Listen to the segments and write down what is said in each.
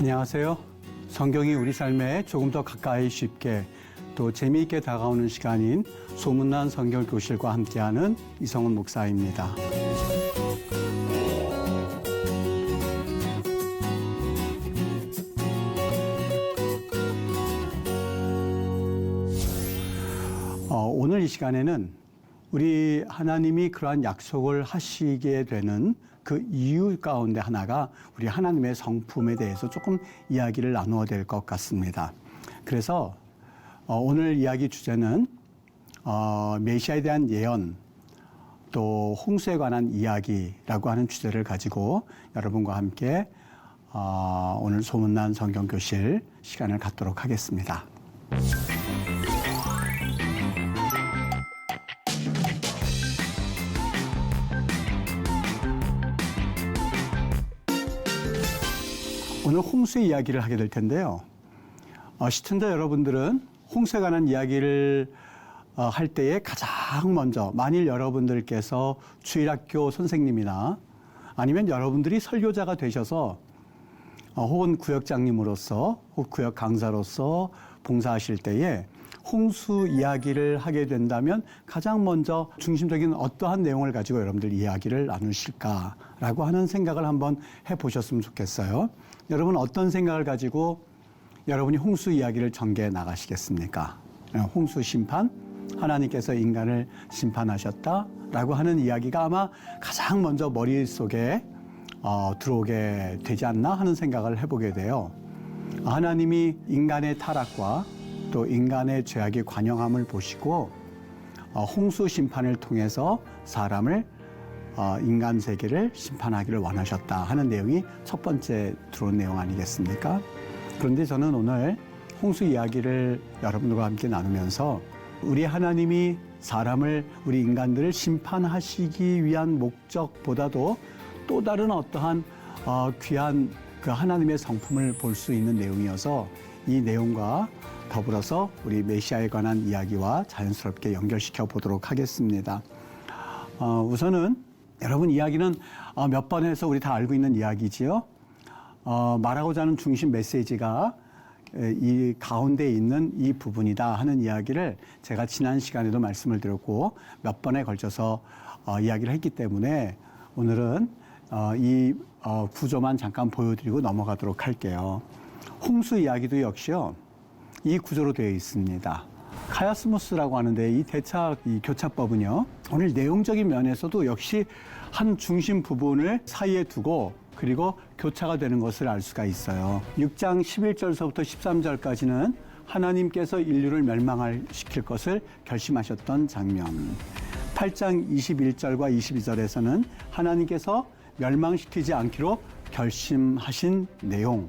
안녕하세요. 성경이 우리 삶에 조금 더 가까이 쉽게 또 재미있게 다가오는 시간인 소문난 성경 교실과 함께하는 이성훈 목사입니다. 오늘 이 시간에는 우리 하나님이 그러한 약속을 하시게 되는 그 이유 가운데 하나가 우리 하나님의 성품에 대해서 조금 이야기를 나누어야 될 것 같습니다. 그래서 오늘 이야기 주제는 메시아에 대한 예언 또 홍수에 관한 이야기라고 하는 주제를 가지고 여러분과 함께 오늘 소문난 성경교실 시간을 갖도록 하겠습니다. 오늘 홍수 이야기를 하게 될 텐데요. 시청자 여러분들은 홍수에 관한 이야기를 할 때에 가장 먼저 만일 여러분들께서 주일학교 선생님이나 아니면 여러분들이 설교자가 되셔서 혹은 구역장님으로서 혹은 구역 강사로서 봉사하실 때에 홍수 이야기를 하게 된다면 가장 먼저 중심적인 어떠한 내용을 가지고 여러분들 이야기를 나누실까라고 하는 생각을 한번 해보셨으면 좋겠어요. 여러분 어떤 생각을 가지고 여러분이 홍수 이야기를 전개해 나가시겠습니까? 홍수 심판, 하나님께서 인간을 심판하셨다라고 하는 이야기가 아마 가장 먼저 머릿속에 들어오게 되지 않나 하는 생각을 해보게 돼요. 하나님이 인간의 타락과 또 인간의 죄악의 관영함을 보시고 홍수 심판을 통해서 사람을 인간 세계를 심판하기를 원하셨다 하는 내용이 첫 번째 들어온 내용 아니겠습니까? 그런데 저는 오늘 홍수 이야기를 여러분들과 함께 나누면서 우리 하나님이 사람을 우리 인간들을 심판하시기 위한 목적보다도 또 다른 어떠한 귀한 그 하나님의 성품을 볼 수 있는 내용이어서 이 내용과 더불어서 우리 메시아에 관한 이야기와 자연스럽게 연결시켜 보도록 하겠습니다. 우선은 여러분 이야기는 몇 번 해서 우리 다 알고 있는 이야기지요. 말하고자 하는 중심 메시지가 이 가운데 있는 이 부분이다 하는 이야기를 제가 지난 시간에도 말씀을 드렸고 몇 번에 걸쳐서 이야기를 했기 때문에 오늘은 이 구조만 잠깐 보여드리고 넘어가도록 할게요. 홍수 이야기도 역시요. 이 구조로 되어 있습니다. 카야스모스라고 하는데 이 대차 이 교차법은요. 오늘 내용적인 면에서도 역시 한 중심 부분을 사이에 두고 그리고 교차가 되는 것을 알 수가 있어요. 6장 11절서부터 13절까지는 하나님께서 인류를 멸망시킬 것을 결심하셨던 장면. 8장 21절과 22절에서는 하나님께서 멸망시키지 않기로 결심하신 내용.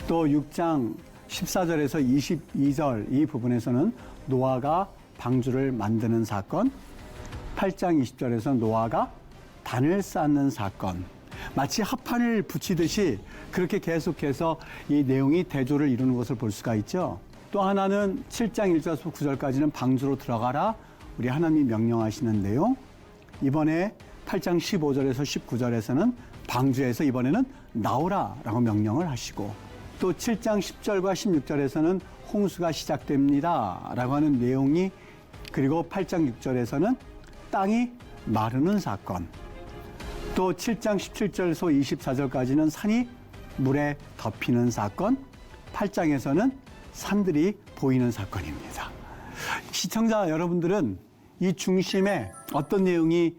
또 6장 14절에서 22절 이 부분에서는 노아가 방주를 만드는 사건, 8장 20절에서 노아가 단을 쌓는 사건, 마치 합판을 붙이듯이 그렇게 계속해서 이 내용이 대조를 이루는 것을 볼 수가 있죠. 또 하나는 7장 1절에서 9절까지는 방주로 들어가라 우리 하나님이 명령하시는 내용, 이번에 8장 15절에서 19절에서는 방주에서 이번에는 나오라라고 명령을 하시고 또 7장 10절과 16절에서는 홍수가 시작됩니다 라고 하는 내용이 그리고 8장 6절에서는 땅이 마르는 사건 또 7장 17절에서 24절까지는 산이 물에 덮이는 사건 8장에서는 산들이 보이는 사건입니다. 시청자 여러분들은 이 중심에 어떤 내용이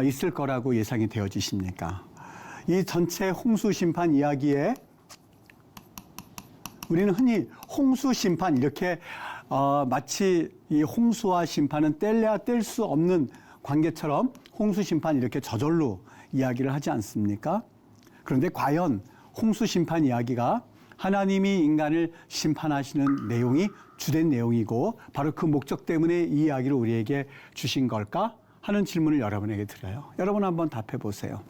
있을 거라고 예상이 되어지십니까? 이 전체 홍수 심판 이야기에 우리는 흔히 홍수 심판 이렇게 마치 이 홍수와 심판은 뗄래야 뗄 수 없는 관계처럼 홍수 심판 이렇게 저절로 이야기를 하지 않습니까? 그런데 과연 홍수 심판 이야기가 하나님이 인간을 심판하시는 내용이 주된 내용이고 바로 그 목적 때문에 이 이야기를 우리에게 주신 걸까 하는 질문을 여러분에게 드려요. 여러분 한번 답해 보세요.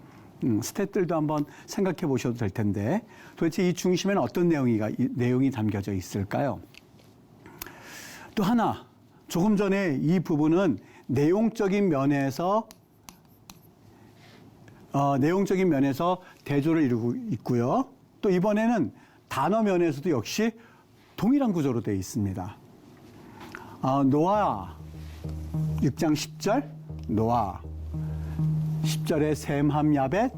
스태프들도 한번 생각해 보셔도 될 텐데 도대체 이 중심에는 어떤 내용이 담겨져 있을까요? 또 하나, 조금 전에 이 부분은 내용적인 면에서 대조를 이루고 있고요. 또 이번에는 단어 면에서도 역시 동일한 구조로 되어 있습니다. 노아 6장 10절 노아 10절에 셈함야벳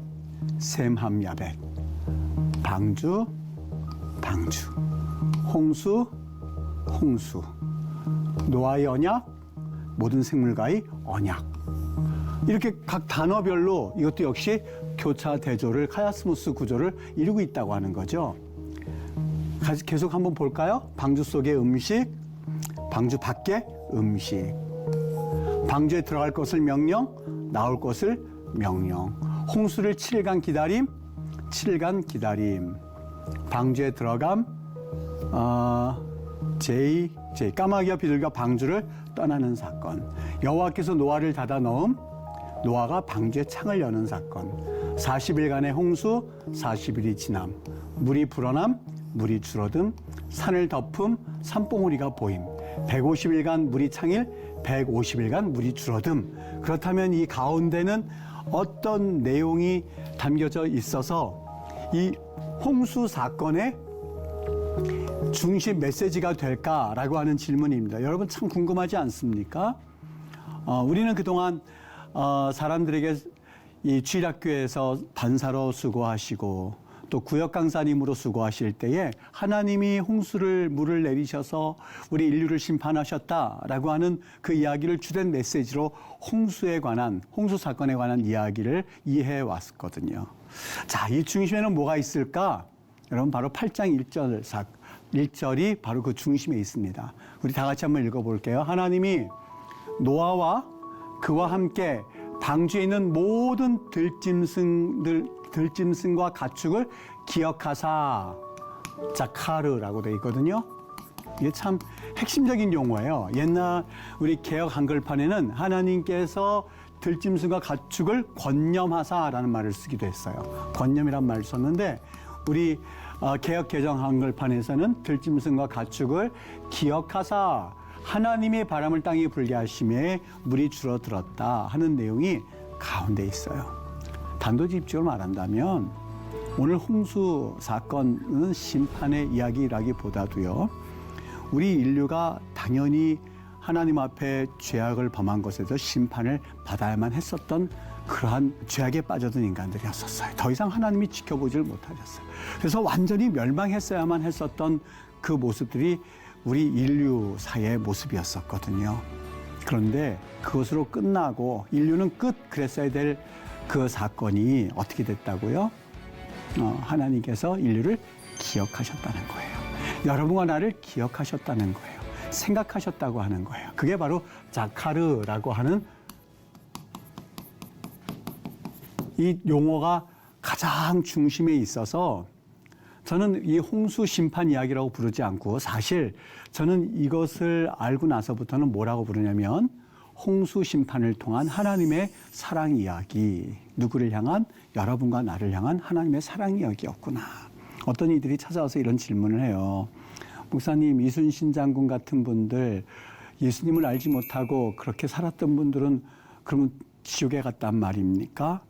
셈함야벳 방주 방주 홍수 홍수 노아의 언약 모든 생물과의 언약 이렇게 각 단어별로 이것도 역시 교차 대조를 카야스모스 구조를 이루고 있다고 하는 거죠. 계속 한번 볼까요? 방주 속의 음식, 방주 밖의 음식, 방주에 들어갈 것을 명령, 나올 것을 명령, 홍수를 7일간 기다림, 7일간 기다림, 방주에 들어감, 까마귀와 비둘기가 방주를 떠나는 사건, 여호와께서 노아를 닫아 넣음, 노아가 방주에 창을 여는 사건, 40일간의 홍수, 40일이 지남, 물이 불어남, 물이 줄어듦, 산을 덮음, 산봉우리가 보임, 150일간 물이 창일, 150일간 물이 줄어듦. 그렇다면 이 가운데는 어떤 내용이 담겨져 있어서 이 홍수 사건의 중심 메시지가 될까라고 하는 질문입니다. 여러분 참 궁금하지 않습니까? 우리는 그동안 사람들에게 이 주일학교에서 반사로 수고하시고 또 구역 강사님으로 수고하실 때에 하나님이 홍수를 물을 내리셔서 우리 인류를 심판하셨다라고 하는 그 이야기를 주된 메시지로 홍수에 관한 홍수 사건에 관한 이야기를 이해해 왔거든요. 자, 이 중심에는 뭐가 있을까? 여러분 바로 8장 1절이 바로 그 중심에 있습니다. 우리 다 같이 한번 읽어볼게요. 하나님이 노아와 그와 함께 방주에 있는 모든 들짐승과 가축을 기억하사 자카르라고 되어 있거든요. 이게 참 핵심적인 용어예요. 옛날 우리 개역 한글판에는 하나님께서 들짐승과 가축을 권념하사라는 말을 쓰기도 했어요. 권념이란 말을 썼는데 우리 개역 개정 한글판에서는 들짐승과 가축을 기억하사 하나님의 바람을 땅에 불게 하심에 물이 줄어들었다 하는 내용이 가운데 있어요. 단도직입적으로 말한다면 오늘 홍수 사건은 심판의 이야기라기보다도요. 우리 인류가 당연히 하나님 앞에 죄악을 범한 것에서 심판을 받아야만 했었던 그러한 죄악에 빠져든 인간들이었었어요. 더 이상 하나님이 지켜보지를 못하셨어요. 그래서 완전히 멸망했어야만 했었던 그 모습들이 우리 인류사의 모습이었었거든요. 그런데 그것으로 끝나고 인류는 끝 그랬어야 될 그 사건이 어떻게 됐다고요? 하나님께서 인류를 기억하셨다는 거예요. 여러분과 나를 기억하셨다는 거예요. 생각하셨다고 하는 거예요. 그게 바로 자카르라고 하는 이 용어가 가장 중심에 있어서 저는 이 홍수 심판 이야기라고 부르지 않고 사실 저는 이것을 알고 나서부터는 뭐라고 부르냐면 홍수 심판을 통한 하나님의 사랑 이야기, 누구를 향한 여러분과 나를 향한 하나님의 사랑 이야기였구나. 어떤 이들이 찾아와서 이런 질문을 해요. 목사님, 이순신 장군 같은 분들 예수님을 알지 못하고 그렇게 살았던 분들은 그러면 지옥에 갔단 말입니까?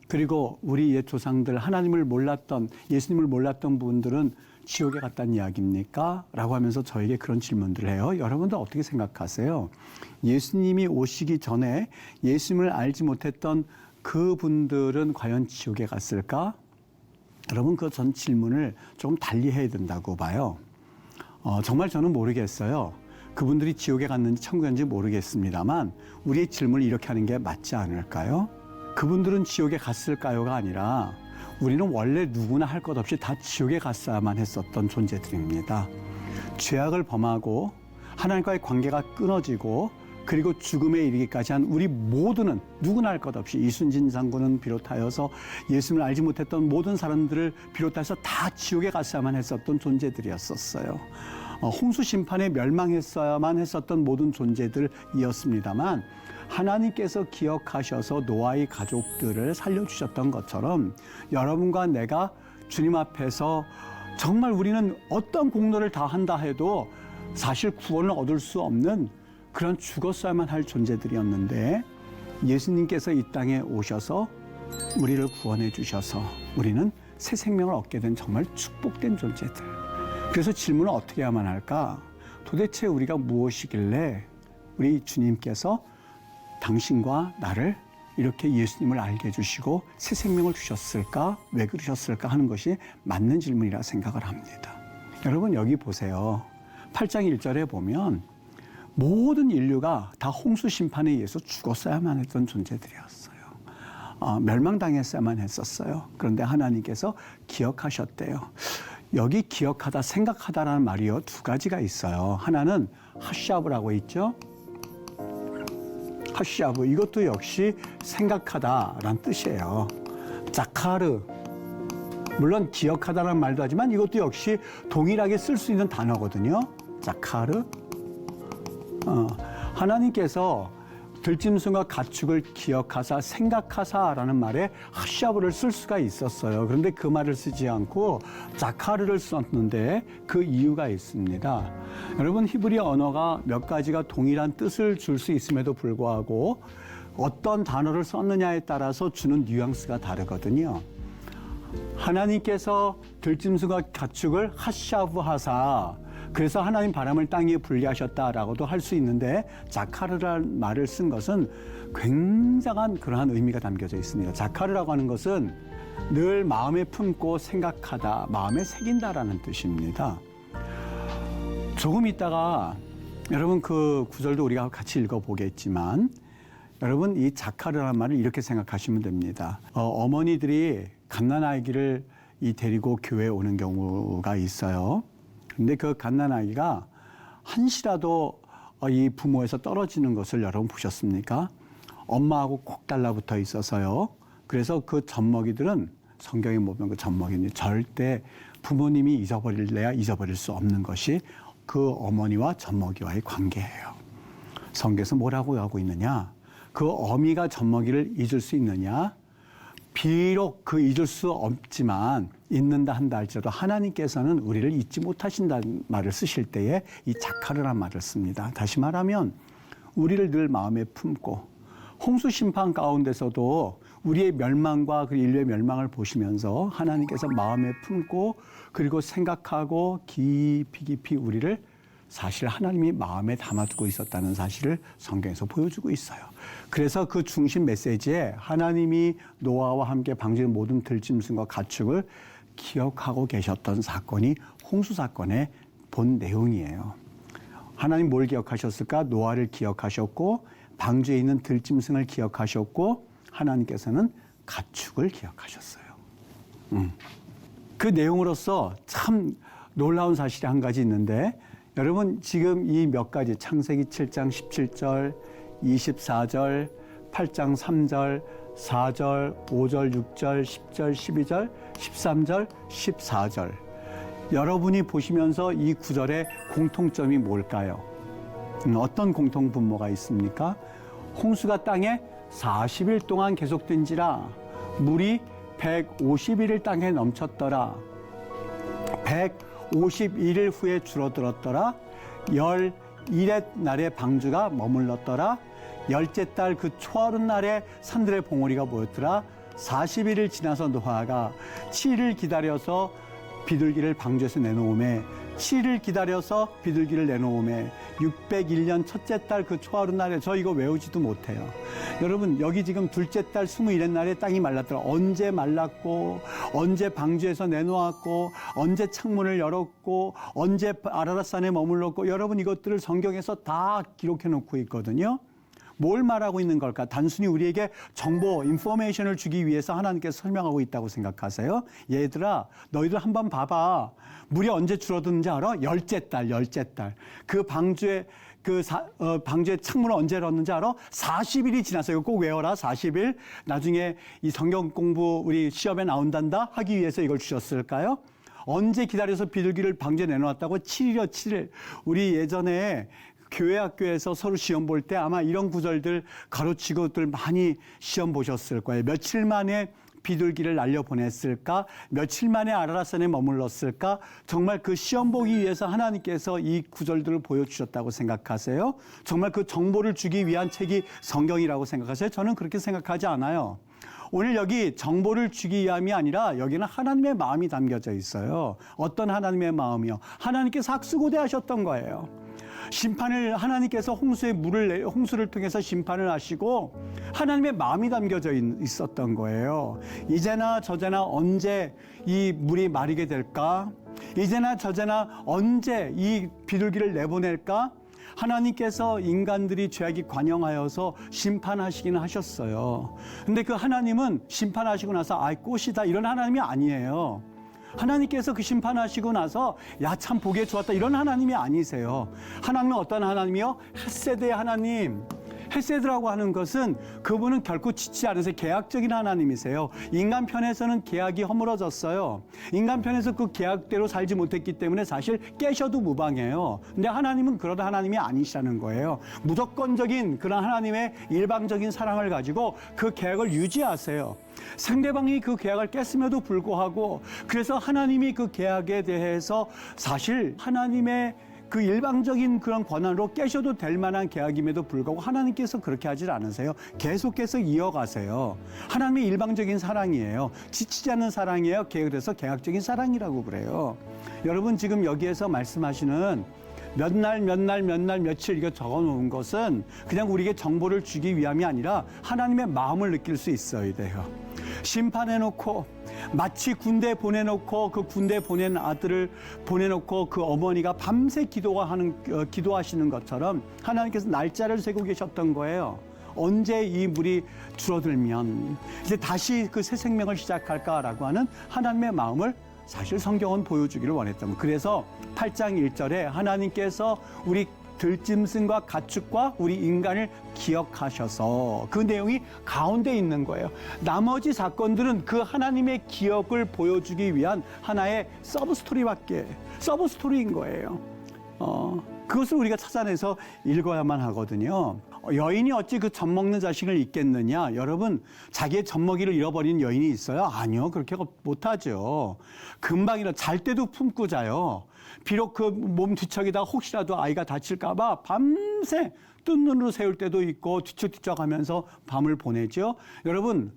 그리고 우리 옛 조상들 하나님을 몰랐던 예수님을 몰랐던 분들은 지옥에 갔다는 이야기입니까? 라고 하면서 저에게 그런 질문들을 해요. 여러분들 어떻게 생각하세요? 예수님이 오시기 전에 예수님을 알지 못했던 그분들은 과연 지옥에 갔을까? 여러분 그 전 질문을 조금 달리 해야 된다고 봐요. 정말 저는 모르겠어요. 그분들이 지옥에 갔는지 천국에 갔는지 모르겠습니다만 우리의 질문을 이렇게 하는 게 맞지 않을까요? 그분들은 지옥에 갔을까요가 아니라 우리는 원래 누구나 할 것 없이 다 지옥에 갔어야만 했었던 존재들입니다. 죄악을 범하고 하나님과의 관계가 끊어지고 그리고 죽음에 이르기까지 한 우리 모두는 누구나 할 것 없이 이순신 장군은 비롯하여서 예수님을 알지 못했던 모든 사람들을 비롯해서 다 지옥에 갔어야만 했었던 존재들이었었어요. 홍수 심판에 멸망했어야만 했었던 모든 존재들이었습니다만 하나님께서 기억하셔서 노아의 가족들을 살려주셨던 것처럼 여러분과 내가 주님 앞에서 정말 우리는 어떤 공로를 다 한다 해도 사실 구원을 얻을 수 없는 그런 죽었어야만 할 존재들이었는데 예수님께서 이 땅에 오셔서 우리를 구원해 주셔서 우리는 새 생명을 얻게 된 정말 축복된 존재들. 그래서 질문을 어떻게 해야만 할까? 도대체 우리가 무엇이길래 우리 주님께서 당신과 나를 이렇게 예수님을 알게 해주시고 새 생명을 주셨을까? 왜 그러셨을까? 하는 것이 맞는 질문이라 생각을 합니다. 여러분 여기 보세요. 8장 1절에 보면 모든 인류가 다 홍수 심판에 의해서 죽었어야만 했던 존재들이었어요. 멸망당했어야만 했었어요. 그런데 하나님께서 기억하셨대요. 여기 기억하다, 생각하다라는 말이요. 두 가지가 있어요. 하나는 하샤브라고 있죠. 하샤브, 이것도 역시 생각하다라는 뜻이에요. 자카르, 물론 기억하다라는 말도 하지만 이것도 역시 동일하게 쓸 수 있는 단어거든요. 자카르. 하나님께서 들짐승과 가축을 기억하사 생각하사라는 말에 하샤브를 쓸 수가 있었어요. 그런데 그 말을 쓰지 않고 자카르를 썼는데 그 이유가 있습니다. 여러분 히브리 언어가 몇 가지가 동일한 뜻을 줄 수 있음에도 불구하고 어떤 단어를 썼느냐에 따라서 주는 뉘앙스가 다르거든요. 하나님께서 들짐승과 가축을 하샤브하사, 그래서 하나님 바람을 땅 위에 분리하셨다라고도 할 수 있는데 자카르라는 말을 쓴 것은 굉장한 그러한 의미가 담겨져 있습니다. 자카르라고 하는 것은 늘 마음에 품고 생각하다, 마음에 새긴다라는 뜻입니다. 조금 있다가 여러분 그 구절도 우리가 같이 읽어보겠지만 여러분 이 자카르라는 말을 이렇게 생각하시면 됩니다. 어머니들이 갓난아기를 데리고 교회에 오는 경우가 있어요. 근데 그 갓난아기가 한시라도 이 부모에서 떨어지는 것을 여러분 보셨습니까? 엄마하고 꼭 달라붙어 있어서요. 그래서 그 젖먹이들은 성경에 보면 그 젖먹이는 절대 부모님이 잊어버릴래야 잊어버릴 수 없는 것이 그 어머니와 젖먹이와의 관계예요. 성경에서 뭐라고 하고 있느냐? 그 어미가 젖먹이를 잊을 수 있느냐? 비록 그 잊을 수 없지만 잊는다 한다 할지라도 하나님께서는 우리를 잊지 못하신다는 말을 쓰실 때에 이 자카르란 말을 씁니다. 다시 말하면 우리를 늘 마음에 품고 홍수 심판 가운데서도 우리의 멸망과 그 인류의 멸망을 보시면서 하나님께서 마음에 품고 그리고 생각하고 깊이 우리를 사실 하나님이 마음에 담아두고 있었다는 사실을 성경에서 보여주고 있어요. 그래서 그 중심 메시지에 하나님이 노아와 함께 방주의 모든 들짐승과 가축을 기억하고 계셨던 사건이 홍수 사건의 본 내용이에요. 하나님 뭘 기억하셨을까? 노아를 기억하셨고 방주에 있는 들짐승을 기억하셨고 하나님께서는 가축을 기억하셨어요. 그 내용으로서 참 놀라운 사실이 한 가지 있는데 여러분 지금 이 몇 가지 창세기 7장 17절, 24절, 8장 3절, 4절, 5절, 6절, 10절, 12절, 13절, 14절 여러분이 보시면서 이 구절의 공통점이 뭘까요? 어떤 공통분모가 있습니까? 홍수가 땅에 40일 동안 계속된지라 물이 151일 땅에 넘쳤더라. 151일 후에 줄어들었더라. 11의 날에 방주가 머물렀더라. 10째 달 그 초하룻 날에 산들의 봉우리가 모였더라. 41일 지나서 노아가 7일 기다려서 비둘기를 방주에서 내놓음에 7일 기다려서 비둘기를 내놓음에 601년 첫째 달 그 초하룻 날에 저 이거 외우지도 못해요. 여러분 여기 지금 둘째 달 21의 날에 땅이 말랐더라. 언제 말랐고 언제 방주에서 내놓았고 언제 창문을 열었고 언제 아라랏산에 머물렀고 여러분 이것들을 성경에서 다 기록해 놓고 있거든요. 뭘 말하고 있는 걸까? 단순히 우리에게 정보, 인포메이션을 주기 위해서 하나님께서 설명하고 있다고 생각하세요? 얘들아, 너희들 한번 봐봐. 물이 언제 줄어드는지 알아? 10째 달. 그 방주에 방주에 창문을 언제 열었는지 알아? 40일이 지났어요. 꼭 외워라. 40일. 나중에 이 성경 공부 우리 시험에 나온단다 하기 위해서 이걸 주셨을까요? 언제 기다려서 비둘기를 방주에 내놓았다고? 7일이요, 7일. 우리 예전에 교회 학교에서 서로 시험 볼 때 아마 이런 구절들 가로치고들 많이 시험 보셨을 거예요. 며칠 만에 비둘기를 날려보냈을까? 며칠 만에 아라랏산에 머물렀을까? 정말 그 시험 보기 위해서 하나님께서 이 구절들을 보여주셨다고 생각하세요? 정말 그 정보를 주기 위한 책이 성경이라고 생각하세요? 저는 그렇게 생각하지 않아요. 오늘 여기 정보를 주기 위함이 아니라 여기는 하나님의 마음이 담겨져 있어요. 어떤 하나님의 마음이요? 하나님께서 학수고대하셨던 거예요. 심판을 하나님께서 홍수를 통해서 심판을 하시고 하나님의 마음이 담겨져 있었던 거예요. 이제나 저제나 언제 이 물이 마르게 될까? 이제나 저제나 언제 이 비둘기를 내보낼까? 하나님께서 인간들이 죄악이 관영하여서 심판하시기는 하셨어요. 근데 그 하나님은 심판하시고 나서 아이 꽃이다 이런 하나님이 아니에요. 하나님께서 그 심판하시고 나서 야 참 보기에 좋았다 이런 하나님이 아니세요. 하나님은 어떤 하나님이요? 헷세드의 하나님. 헷세드라고 하는 것은 그분은 결코 지치 않으세요. 계약적인 하나님이세요. 인간 편에서는 계약이 허물어졌어요. 인간 편에서 그 계약대로 살지 못했기 때문에 사실 깨셔도 무방해요. 근데 하나님은 그런 하나님이 아니시라는 거예요. 무조건적인 그런 하나님의 일방적인 사랑을 가지고 그 계약을 유지하세요. 상대방이 그 계약을 깼음에도 불구하고 그래서 하나님이 그 계약에 대해서 사실 하나님의 그 일방적인 그런 권한으로 깨셔도 될 만한 계약임에도 불구하고 하나님께서 그렇게 하질 않으세요. 계속해서 이어가세요. 하나님의 일방적인 사랑이에요. 지치지 않는 사랑이에요. 그래서 계약적인 사랑이라고 그래요. 여러분 지금 여기에서 말씀하시는 몇 날, 며칠 이거 적어 놓은 것은 그냥 우리에게 정보를 주기 위함이 아니라 하나님의 마음을 느낄 수 있어야 돼요. 심판해놓고 마치 군대 보내놓고 그 군대 보낸 아들을 보내놓고 그 어머니가 밤새 기도하시는 것처럼 하나님께서 날짜를 세고 계셨던 거예요. 언제 이 물이 줄어들면 이제 다시 그 새 생명을 시작할까라고 하는 하나님의 마음을 사실 성경은 보여주기를 원했던 거예요. 그래서 8장 1절에 하나님께서 우리 들짐승과 가축과 우리 인간을 기억하셔서 그 내용이 가운데 있는 거예요. 나머지 사건들은 그 하나님의 기억을 보여주기 위한 하나의 서브스토리인 거예요. 그것을 우리가 찾아내서 읽어야만 하거든요. 여인이 어찌 그 젖 먹는 자식을 잊겠느냐? 여러분, 자기의 젖 먹이를 잃어버린 여인이 있어요? 아니요, 그렇게 못하죠. 금방이라 잘 때도 품고 자요. 비록 그 몸 뒤척이다가 혹시라도 아이가 다칠까봐 밤새 뜬 눈으로 세울 때도 있고 뒤척뒤척 하면서 밤을 보내죠. 여러분,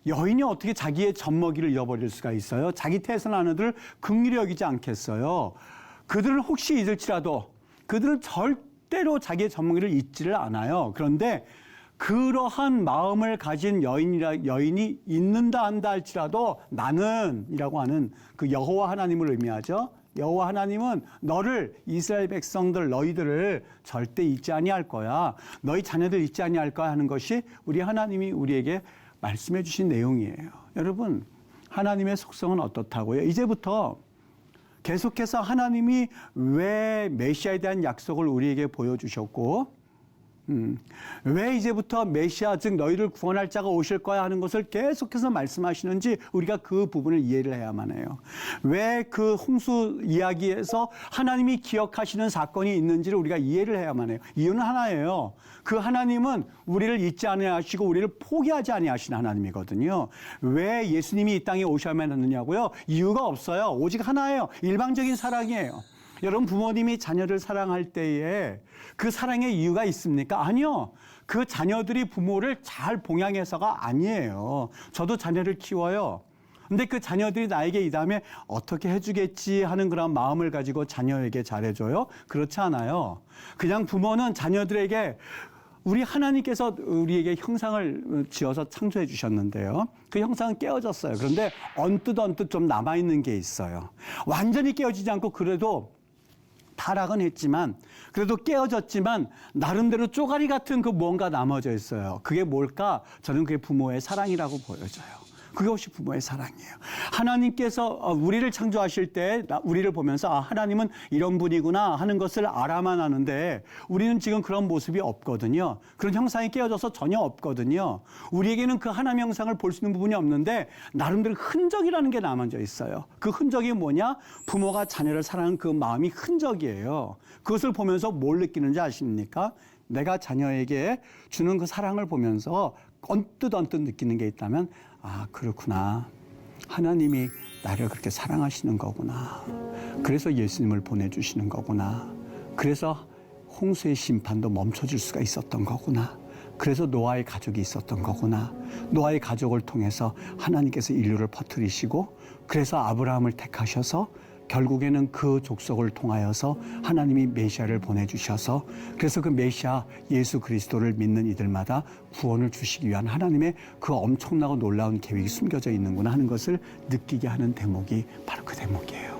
여인이 어떻게 자기의 젖 먹이를 잃어버릴 수가 있어요? 자기 태어난 아들을 긍휼히 여기지 않겠어요? 그들은 혹시 잊을지라도 그들은 절대로 자기의 젖 먹이를 잊지를 않아요. 그런데 그러한 마음을 가진 여인이 잊는다 한다 할지라도 나는이라고 하는 그 여호와 하나님을 의미하죠. 여호와 하나님은 너를 이스라엘 백성들 너희들을 절대 잊지 아니할 거야. 너희 자녀들 잊지 아니할 거야 하는 것이 우리 하나님이 우리에게 말씀해 주신 내용이에요. 여러분, 하나님의 속성은 어떻다고요? 이제부터 계속해서 하나님이 왜 메시아에 대한 약속을 우리에게 보여주셨고 왜 이제부터 메시아 즉 너희를 구원할 자가 오실 거야 하는 것을 계속해서 말씀하시는지 우리가 그 부분을 이해를 해야만 해요. 왜 그 홍수 이야기에서 하나님이 기억하시는 사건이 있는지를 우리가 이해를 해야만 해요. 이유는 하나예요. 그 하나님은 우리를 잊지 아니하시고 우리를 포기하지 아니하시는 하나님이거든요. 왜 예수님이 이 땅에 오셔야만 하느냐고요? 이유가 없어요. 오직 하나예요. 일방적인 사랑이에요. 여러분 부모님이 자녀를 사랑할 때에 그 사랑의 이유가 있습니까? 아니요. 그 자녀들이 부모를 잘 봉양해서가 아니에요. 저도 자녀를 키워요. 근데 그 자녀들이 나에게 이 다음에 어떻게 해주겠지 하는 그런 마음을 가지고 자녀에게 잘해줘요? 그렇지 않아요. 그냥 부모는 자녀들에게 우리 하나님께서 우리에게 형상을 지어서 창조해 주셨는데요. 그 형상은 깨어졌어요. 그런데 언뜻 좀 남아있는 게 있어요. 완전히 깨어지지 않고 그래도 타락은 했지만 그래도 깨어졌지만 나름대로 쪼가리 같은 그 뭔가 남아져 있어요. 그게 뭘까? 저는 그게 부모의 사랑이라고 보여져요. 그것이 부모의 사랑이에요. 하나님께서 우리를 창조하실 때 우리를 보면서 아, 하나님은 이런 분이구나 하는 것을 알아만 하는데 우리는 지금 그런 모습이 없거든요. 그런 형상이 깨어져서 전혀 없거든요. 우리에게는 그 하나님 형상을 볼 수 있는 부분이 없는데 나름대로 흔적이라는 게 남아져 있어요. 그 흔적이 뭐냐? 부모가 자녀를 사랑하는 그 마음이 흔적이에요. 그것을 보면서 뭘 느끼는지 아십니까? 내가 자녀에게 주는 그 사랑을 보면서 언뜻 느끼는 게 있다면 아, 그렇구나. 하나님이 나를 그렇게 사랑하시는 거구나. 그래서 예수님을 보내주시는 거구나. 그래서 홍수의 심판도 멈춰질 수가 있었던 거구나. 그래서 노아의 가족이 있었던 거구나. 노아의 가족을 통해서 하나님께서 인류를 퍼뜨리시고 그래서 아브라함을 택하셔서 결국에는 그 족속을 통하여서 하나님이 메시아를 보내주셔서 그래서 그 메시아 예수 그리스도를 믿는 이들마다 구원을 주시기 위한 하나님의 그 엄청나고 놀라운 계획이 숨겨져 있는구나 하는 것을 느끼게 하는 대목이 바로 그 대목이에요.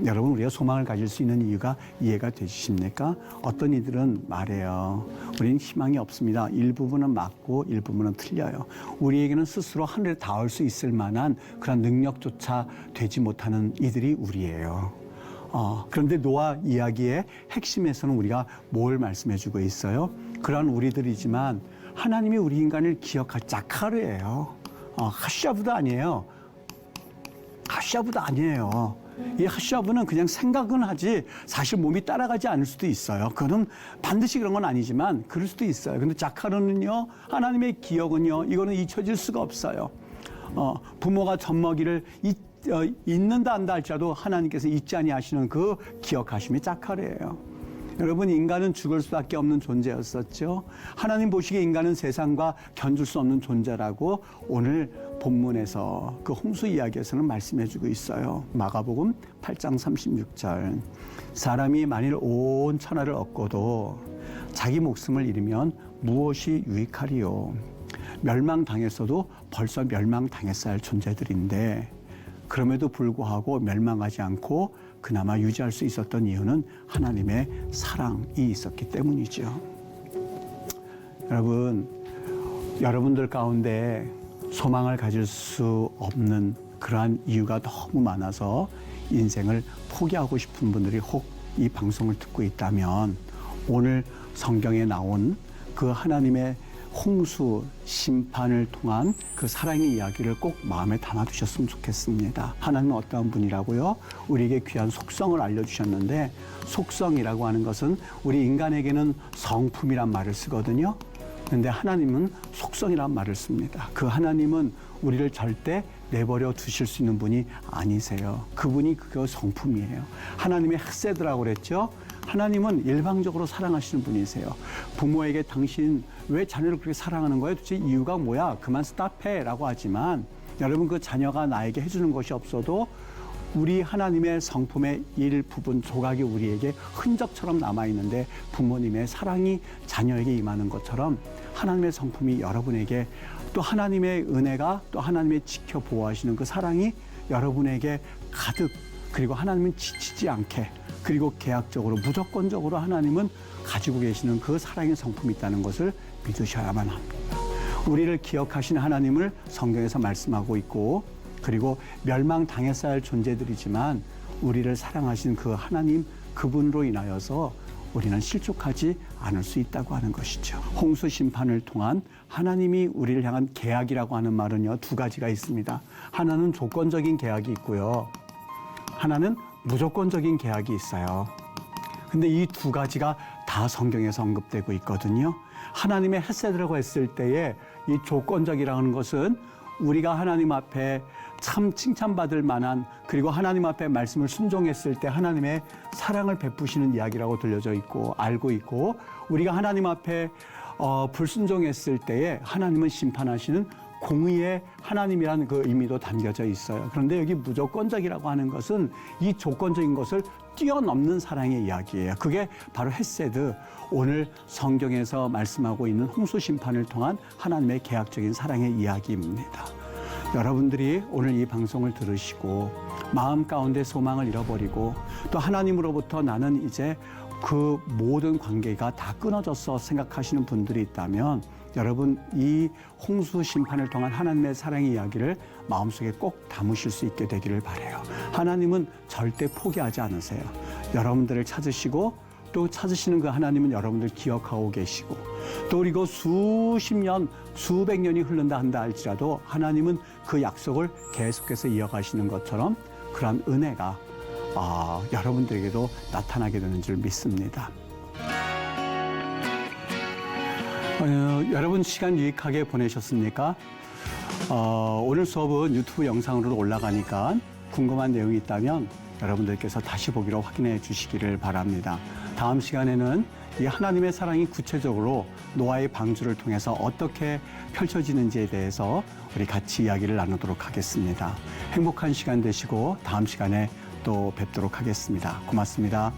여러분, 우리가 소망을 가질 수 있는 이유가 이해가 되십니까? 어떤 이들은 말해요. 우리는 희망이 없습니다. 일부분은 맞고 일부분은 틀려요. 우리에게는 스스로 하늘에 닿을 수 있을 만한 그런 능력조차 되지 못하는 이들이 우리예요. 그런데 노아 이야기의 핵심에서는 우리가 뭘 말씀해주고 있어요? 그런 우리들이지만 하나님이 우리 인간을 기억할 자카르예요. 하샤브도 아니에요. 하샤브도 아니에요. 이 하샤브는 그냥 생각은 하지 사실 몸이 따라가지 않을 수도 있어요. 그거는 반드시 그런 건 아니지만 그럴 수도 있어요. 근데 자카르는요, 하나님의 기억은요, 이거는 잊혀질 수가 없어요. 부모가 젖먹이를 잊는다 한다 할지라도 하나님께서 잊지 아니하시는 그 기억하심이 자카르예요. 여러분, 인간은 죽을 수밖에 없는 존재였었죠. 하나님 보시기에 인간은 세상과 견줄 수 없는 존재라고 오늘 본문에서 그 홍수 이야기에서는 말씀해주고 있어요. 마가복음 8장 36절. 사람이 만일 온 천하를 얻고도 자기 목숨을 잃으면 무엇이 유익하리요. 멸망당했어도 벌써 멸망당했어야 할 존재들인데 그럼에도 불구하고 멸망하지 않고 그나마 유지할 수 있었던 이유는 하나님의 사랑이 있었기 때문이죠. 여러분들 가운데 소망을 가질 수 없는 그러한 이유가 너무 많아서 인생을 포기하고 싶은 분들이 혹 이 방송을 듣고 있다면 오늘 성경에 나온 그 하나님의 홍수 심판을 통한 그 사랑의 이야기를 꼭 마음에 담아두셨으면 좋겠습니다. 하나님은 어떠한 분이라고요? 우리에게 귀한 속성을 알려주셨는데 속성이라고 하는 것은 우리 인간에게는 성품이란 말을 쓰거든요. 그런데 하나님은 속성이란 말을 씁니다. 그 하나님은 우리를 절대 내버려 두실 수 있는 분이 아니세요. 그분이 그 성품이에요. 하나님의 헤세드라고 그랬죠. 하나님은 일방적으로 사랑하시는 분이세요. 부모에게 당신 왜 자녀를 그렇게 사랑하는 거예요? 도대체 이유가 뭐야? 그만 스탑해 라고 하지만 여러분, 그 자녀가 나에게 해주는 것이 없어도 우리 하나님의 성품의 일부분 조각이 우리에게 흔적처럼 남아있는데 부모님의 사랑이 자녀에게 임하는 것처럼 하나님의 성품이 여러분에게 또 하나님의 은혜가 또 하나님의 지켜보호하시는 그 사랑이 여러분에게 가득, 그리고 하나님은 지치지 않게, 그리고 계약적으로 무조건적으로 하나님은 가지고 계시는 그 사랑의 성품이 있다는 것을 믿으셔야만 합니다. 우리를 기억하시는 하나님을 성경에서 말씀하고 있고, 그리고 멸망당했어야 할 존재들이지만 우리를 사랑하신 그 하나님, 그분으로 인하여서 우리는 실족하지 않을 수 있다고 하는 것이죠. 홍수 심판을 통한 하나님이 우리를 향한 계약이라고 하는 말은요, 두 가지가 있습니다. 하나는 조건적인 계약이 있고요, 하나는 무조건적인 계약이 있어요. 근데 이 두 가지가 다 성경에서 언급되고 있거든요. 하나님의 헤세드라고 했을 때에 이 조건적이라는 것은 우리가 하나님 앞에 참 칭찬받을 만한, 그리고 하나님 앞에 말씀을 순종했을 때 하나님의 사랑을 베푸시는 이야기라고 들려져 있고 알고 있고, 우리가 하나님 앞에 불순종했을 때에 하나님은 심판하시는 공의의 하나님이라는 그 의미도 담겨져 있어요. 그런데 여기 무조건적이라고 하는 것은 이 조건적인 것을 뛰어넘는 사랑의 이야기예요. 그게 바로 헤세드, 오늘 성경에서 말씀하고 있는 홍수 심판을 통한 하나님의 계약적인 사랑의 이야기입니다. 여러분들이 오늘 이 방송을 들으시고 마음 가운데 소망을 잃어버리고 또 하나님으로부터 나는 이제 그 모든 관계가 다 끊어졌어 생각하시는 분들이 있다면 여러분, 이 홍수 심판을 통한 하나님의 사랑의 이야기를 마음속에 꼭 담으실 수 있게 되기를 바라요. 하나님은 절대 포기하지 않으세요. 여러분들을 찾으시고 또 찾으시는 그 하나님은 여러분들 기억하고 계시고, 또 그리고 수십 년, 수백 년이 흐른다 한다 할지라도 하나님은 그 약속을 계속해서 이어가시는 것처럼 그러한 은혜가 여러분들에게도 나타나게 되는 줄 믿습니다. 여러분 시간 유익하게 보내셨습니까? 오늘 수업은 유튜브 영상으로 올라가니까 궁금한 내용이 있다면 여러분들께서 다시 보기로 확인해 주시기를 바랍니다. 다음 시간에는 이 하나님의 사랑이 구체적으로 노아의 방주를 통해서 어떻게 펼쳐지는지에 대해서 우리 같이 이야기를 나누도록 하겠습니다. 행복한 시간 되시고 다음 시간에 또 뵙도록 하겠습니다. 고맙습니다.